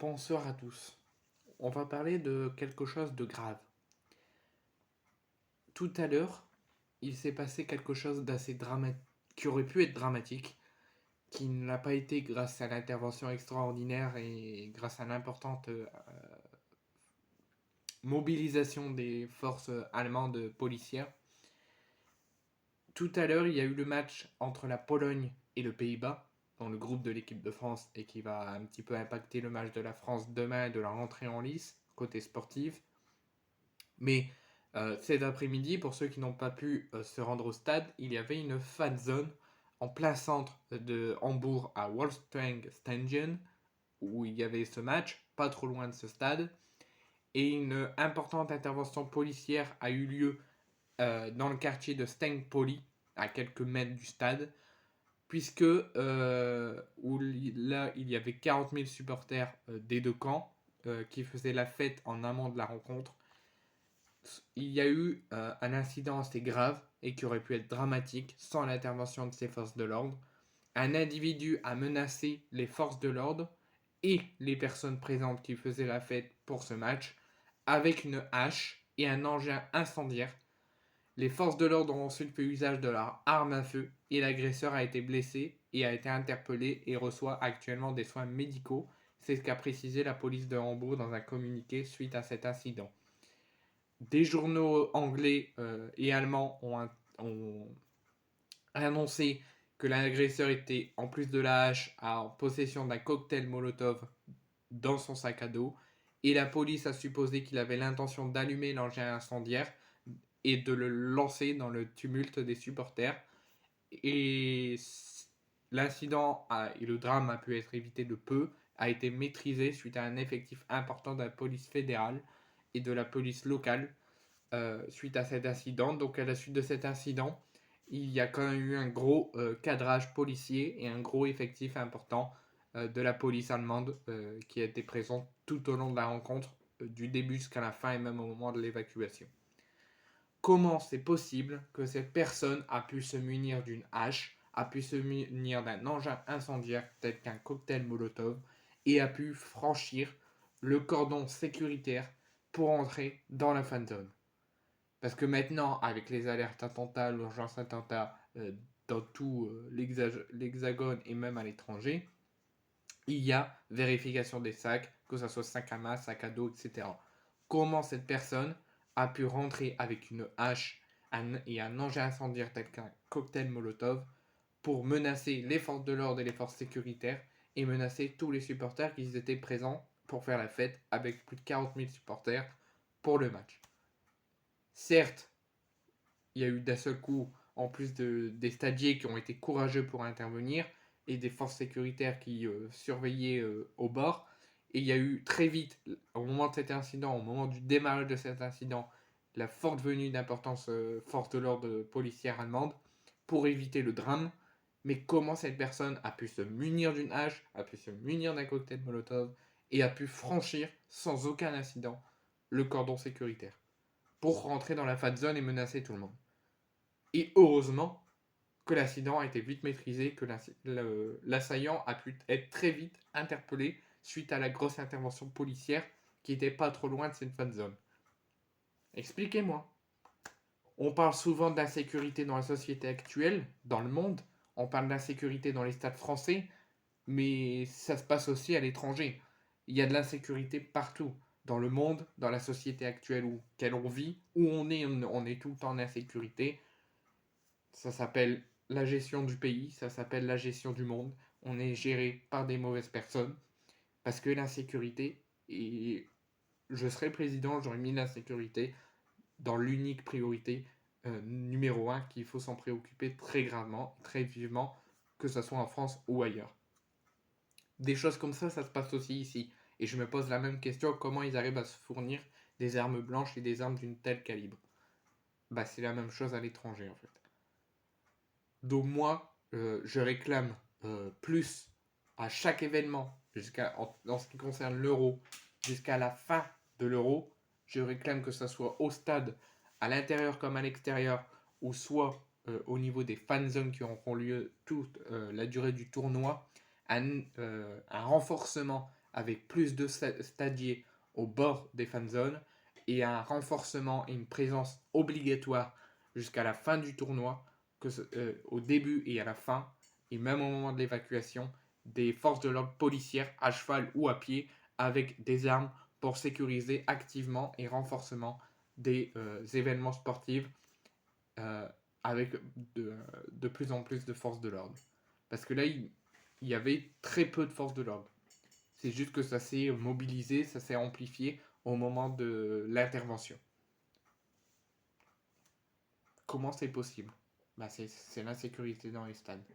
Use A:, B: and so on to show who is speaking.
A: Bonsoir à tous. On va parler de quelque chose de grave. Tout à l'heure, il s'est passé quelque chose d'assez dramatique, qui aurait pu être dramatique, qui ne l'a pas été grâce à l'intervention extraordinaire et grâce à l'importante mobilisation des forces allemandes policières. Tout à l'heure, il y a eu le match entre la Pologne et le Pays-Bas, dans le groupe de l'équipe de France, et qui va un petit peu impacter le match de la France demain et de la rentrée en lice, côté sportif. Mais cet après-midi, pour ceux qui n'ont pas pu se rendre au stade, il y avait une fan zone en plein centre de Hambourg à Wolfsburg-Stadion, où il y avait ce match, pas trop loin de ce stade. Et une importante intervention policière a eu lieu dans le quartier de Stengpoli, à quelques mètres du stade, puisque là, il y avait 40 000 supporters des deux camps qui faisaient la fête en amont de la rencontre. Il y a eu un incident assez grave et qui aurait pu être dramatique sans l'intervention de ces forces de l'ordre. Un individu a menacé les forces de l'ordre et les personnes présentes qui faisaient la fête pour ce match avec une hache et un engin incendiaire. Les forces de l'ordre ont ensuite fait usage de leur arme à feu et l'agresseur a été blessé et a été interpellé et reçoit actuellement des soins médicaux. C'est ce qu'a précisé la police de Hambourg dans un communiqué suite à cet incident. Des journaux anglais et allemands ont annoncé que l'agresseur était, en plus de la hache, en possession d'un cocktail Molotov dans son sac à dos. Et la police a supposé qu'il avait l'intention d'allumer l'engin incendiaire et de le lancer dans le tumulte des supporters. Et l'incident et le drame a pu être évité de peu, a été maîtrisé suite à un effectif important de la police fédérale et de la police locale suite à cet incident. Donc à la suite de cet incident, il y a quand même eu un gros cadrage policier et un gros effectif important de la police allemande qui a été présent tout au long de la rencontre, du début jusqu'à la fin et même au moment de l'évacuation. Comment c'est possible que cette personne a pu se munir d'une hache, a pu se munir d'un engin incendiaire tel qu'un cocktail Molotov et a pu franchir le cordon sécuritaire pour entrer dans la fan zone? Parce que maintenant, avec les alertes attentats, l'urgence attentat dans tout l'hexagone et même à l'étranger, il y a vérification des sacs, que ce soit sac à main, sac à dos, etc. Comment cette personne a pu rentrer avec une hache et un engin incendiaire tel qu'un cocktail Molotov pour menacer les forces de l'ordre et les forces sécuritaires et menacer tous les supporters qui étaient présents pour faire la fête avec plus de 40 000 supporters pour le match. Certes, il y a eu d'un seul coup, en plus des stadiers qui ont été courageux pour intervenir et des forces sécuritaires qui surveillaient au bord. Et il y a eu très vite, au moment de cet incident, au moment du démarrage de cet incident, la forte venue d'importance force de l'ordre policière allemande pour éviter le drame. Mais comment cette personne a pu se munir d'une hache, a pu se munir d'un cocktail Molotov et a pu franchir sans aucun incident le cordon sécuritaire pour rentrer dans la fan zone et menacer tout le monde? Et heureusement que l'accident a été vite maîtrisé, que l'assaillant a pu être très vite interpellé suite à la grosse intervention policière qui était pas trop loin de cette fan zone. Expliquez-moi. On parle souvent d'insécurité dans la société actuelle, dans le monde. On parle d'insécurité dans les stades français, mais ça se passe aussi à l'étranger. Il y a de l'insécurité partout, dans le monde, dans la société actuelle où on vit, où on est tout le temps en insécurité. Ça s'appelle la gestion du pays, ça s'appelle la gestion du monde. On est géré par des mauvaises personnes parce que l'insécurité, et je serais président, j'aurais mis l'insécurité dans l'unique priorité numéro un qu'il faut s'en préoccuper très gravement, très vivement, que ce soit en France ou ailleurs. Des choses comme ça se passe aussi ici. Et je me pose la même question, comment ils arrivent à se fournir des armes blanches et des armes d'une telle calibre? Bah c'est la même chose à l'étranger en fait. Donc moi, je réclame plus à chaque événement, en ce qui concerne l'euro, jusqu'à la fin de l'euro. Je réclame que ça soit au stade, à l'intérieur comme à l'extérieur, ou soit au niveau des fan zones qui auront lieu toute la durée du tournoi, un renforcement avec plus de stadiers au bord des fan zones et un renforcement et une présence obligatoire jusqu'à la fin du tournoi, au début et à la fin, et même au moment de l'évacuation, des forces de l'ordre policières à cheval ou à pied avec des armes pour sécuriser activement et renforcement des événements sportifs euh, avec de plus en plus de forces de l'ordre. Parce que là, il y avait très peu de forces de l'ordre. C'est juste que ça s'est mobilisé, ça s'est amplifié au moment de l'intervention. Comment c'est possible? Bah, c'est l'insécurité dans les stades.